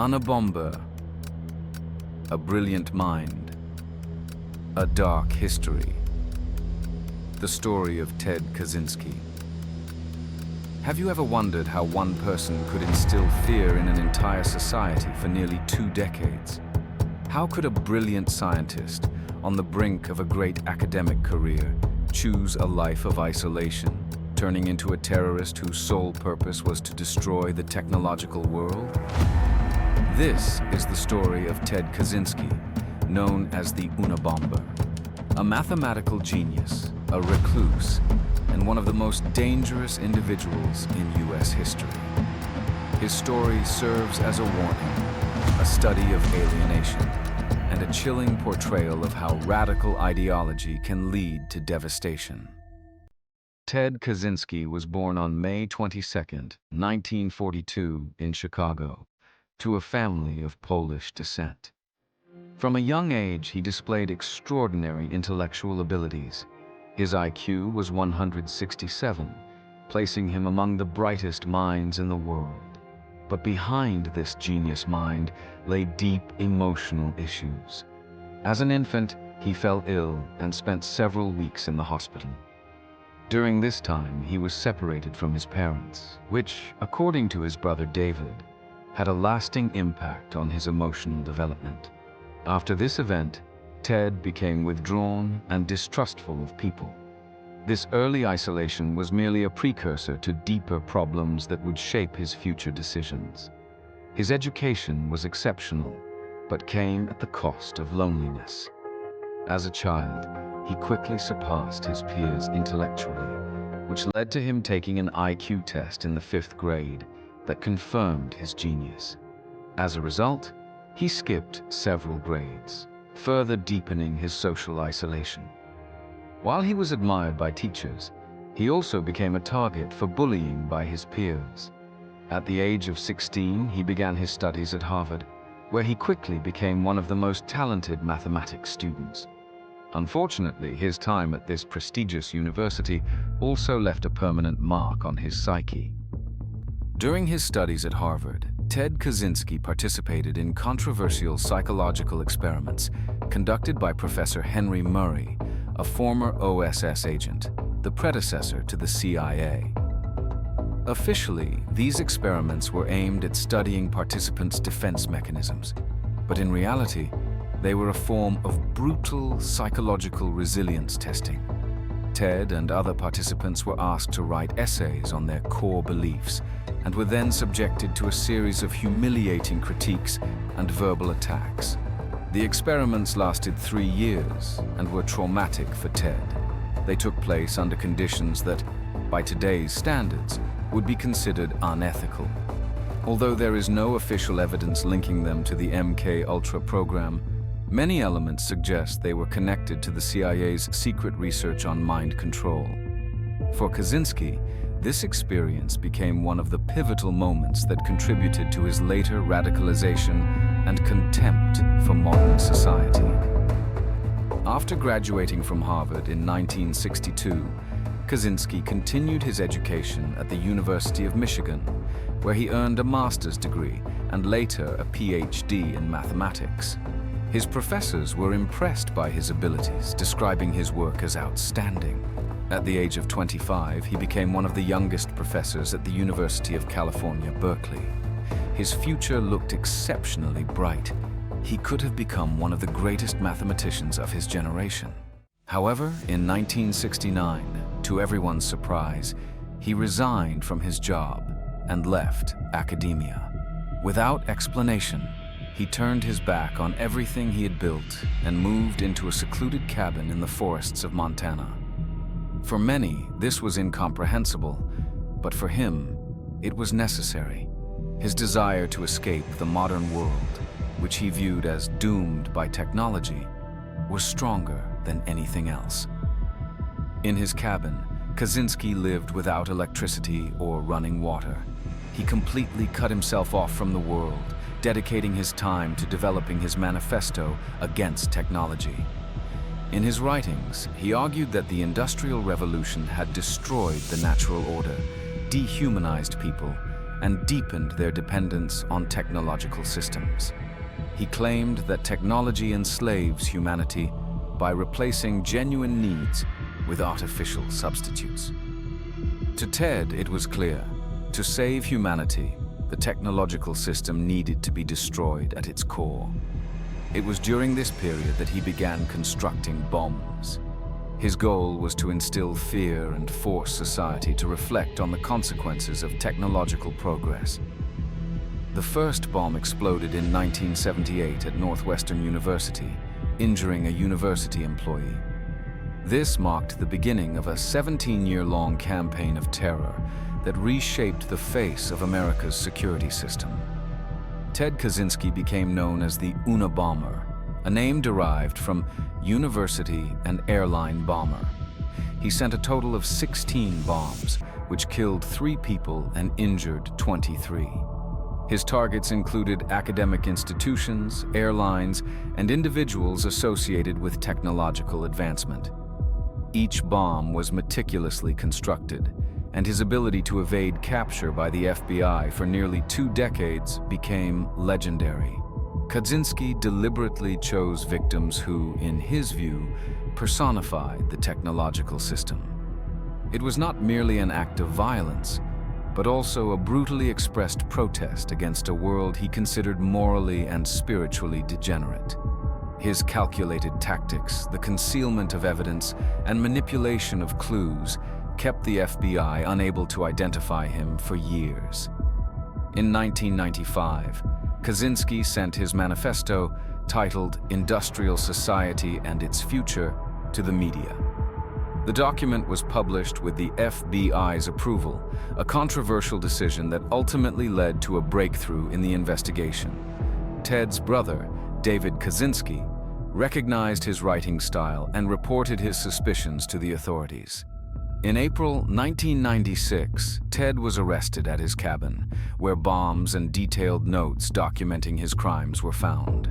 Unabomber, a brilliant mind, a dark history. The story of Ted Kaczynski. Have you ever wondered how one person could instill fear in an entire society for nearly 2 decades? How could a brilliant scientist, on the brink of a great academic career, choose a life of isolation, turning into a terrorist whose sole purpose was to destroy the technological world? This is the story of Ted Kaczynski, known as the Unabomber, a mathematical genius, a recluse, and one of the most dangerous individuals in US history. His story serves as a warning, a study of alienation, and a chilling portrayal of how radical ideology can lead to devastation. Ted Kaczynski was born on May 22, 1942, in Chicago, to a family of Polish descent. From a young age, he displayed extraordinary intellectual abilities. His IQ was 167, placing him among the brightest minds in the world. But behind this genius mind lay deep emotional issues. As an infant, he fell ill and spent several weeks in the hospital. During this time, he was separated from his parents, which, according to his brother David, had a lasting impact on his emotional development. After this event, Ted became withdrawn and distrustful of people. This early isolation was merely a precursor to deeper problems that would shape his future decisions. His education was exceptional, but came at the cost of loneliness. As a child, he quickly surpassed his peers intellectually, which led to him taking an IQ test in the 5th grade that confirmed his genius. As a result, he skipped several grades, further deepening his social isolation. While he was admired by teachers, he also became a target for bullying by his peers. At the age of 16, he began his studies at Harvard, where he quickly became one of the most talented mathematics students. Unfortunately, his time at this prestigious university also left a permanent mark on his psyche. During his studies at Harvard, Ted Kaczynski participated in controversial psychological experiments conducted by Professor Henry Murray, a former OSS agent, the predecessor to the CIA. Officially, these experiments were aimed at studying participants' defense mechanisms, but in reality, they were a form of brutal psychological resilience testing. Ted and other participants were asked to write essays on their core beliefs and were then subjected to a series of humiliating critiques and verbal attacks. The experiments lasted 3 years and were traumatic for Ted. They took place under conditions that, by today's standards, would be considered unethical. Although there is no official evidence linking them to the MK Ultra program, many elements suggest they were connected to the CIA's secret research on mind control. For Kaczynski, this experience became one of the pivotal moments that contributed to his later radicalization and contempt for modern society. After graduating from Harvard in 1962, Kaczynski continued his education at the University of Michigan, where he earned a master's degree and later a PhD in mathematics. His professors were impressed by his abilities, describing his work as outstanding. At the age of 25, he became one of the youngest professors at the University of California, Berkeley. His future looked exceptionally bright. He could have become one of the greatest mathematicians of his generation. However, in 1969, to everyone's surprise, he resigned from his job and left academia. Without explanation, he turned his back on everything he had built and moved into a secluded cabin in the forests of Montana. For many, this was incomprehensible, but for him, it was necessary. His desire to escape the modern world, which he viewed as doomed by technology, was stronger than anything else. In his cabin, Kaczynski lived without electricity or running water. He completely cut himself off from the world, dedicating his time to developing his manifesto against technology. In his writings, he argued that the Industrial Revolution had destroyed the natural order, dehumanized people, and deepened their dependence on technological systems. He claimed that technology enslaves humanity by replacing genuine needs with artificial substitutes. To Ted, it was clear, to save humanity, the technological system needed to be destroyed at its core. It was during this period that he began constructing bombs. His goal was to instill fear and force society to reflect on the consequences of technological progress. The first bomb exploded in 1978 at Northwestern University, injuring a university employee. This marked the beginning of a 17-year-long campaign of terror that reshaped the face of America's security system. Ted Kaczynski became known as the Unabomber, a name derived from university and airline bomber. He sent a total of 16 bombs, which killed 3 people and injured 23. His targets included academic institutions, airlines, and individuals associated with technological advancement. Each bomb was meticulously constructed, and his ability to evade capture by the FBI for nearly 2 decades became legendary. Kaczynski deliberately chose victims who, in his view, personified the technological system. It was not merely an act of violence, but also a brutally expressed protest against a world he considered morally and spiritually degenerate. His calculated tactics, the concealment of evidence, and manipulation of clues kept the FBI unable to identify him for years. In 1995, Kaczynski sent his manifesto, titled Industrial Society and Its Future, to the media. The document was published with the FBI's approval, a controversial decision that ultimately led to a breakthrough in the investigation. Ted's brother, David Kaczynski, recognized his writing style and reported his suspicions to the authorities. In April 1996, Ted was arrested at his cabin, where bombs and detailed notes documenting his crimes were found.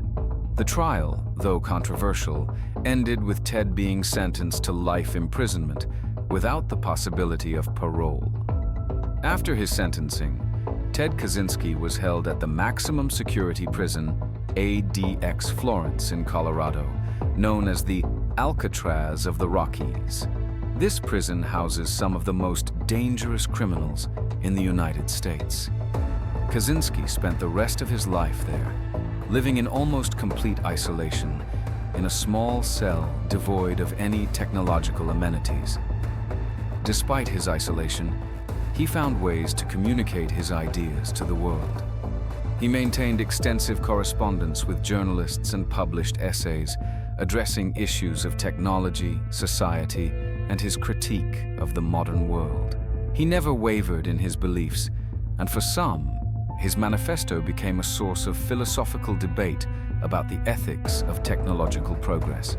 The trial, though controversial, ended with Ted being sentenced to life imprisonment without the possibility of parole. After his sentencing, Ted Kaczynski was held at the maximum security prison ADX Florence in Colorado, known as the Alcatraz of the Rockies. This prison houses some of the most dangerous criminals in the United States. Kaczynski spent the rest of his life there, living in almost complete isolation, in a small cell devoid of any technological amenities. Despite his isolation, he found ways to communicate his ideas to the world. He maintained extensive correspondence with journalists and published essays addressing issues of technology, society, and his critique of the modern world. He never wavered in his beliefs, and for some, his manifesto became a source of philosophical debate about the ethics of technological progress.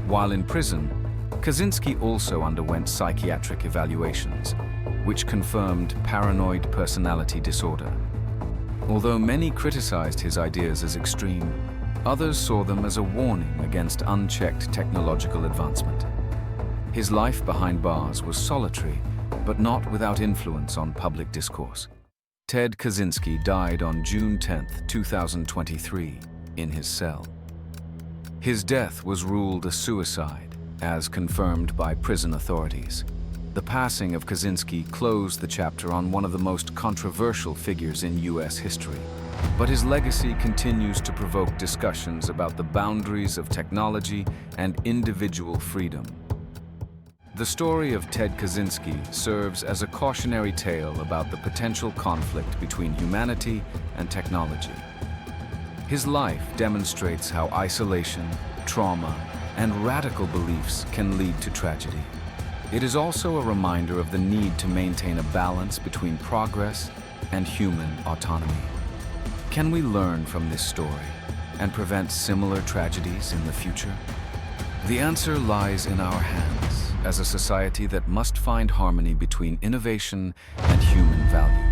While in prison, Kaczynski also underwent psychiatric evaluations, which confirmed paranoid personality disorder. Although many criticized his ideas as extreme, others saw them as a warning against unchecked technological advancement. His life behind bars was solitary, but not without influence on public discourse. Ted Kaczynski died on June 10, 2023, in his cell. His death was ruled a suicide, as confirmed by prison authorities. The passing of Kaczynski closed the chapter on one of the most controversial figures in U.S. history. But his legacy continues to provoke discussions about the boundaries of technology and individual freedom. The story of Ted Kaczynski serves as a cautionary tale about the potential conflict between humanity and technology. His life demonstrates how isolation, trauma, and radical beliefs can lead to tragedy. It is also a reminder of the need to maintain a balance between progress and human autonomy. Can we learn from this story and prevent similar tragedies in the future? The answer lies in our hands as a society that must find harmony between innovation and human values.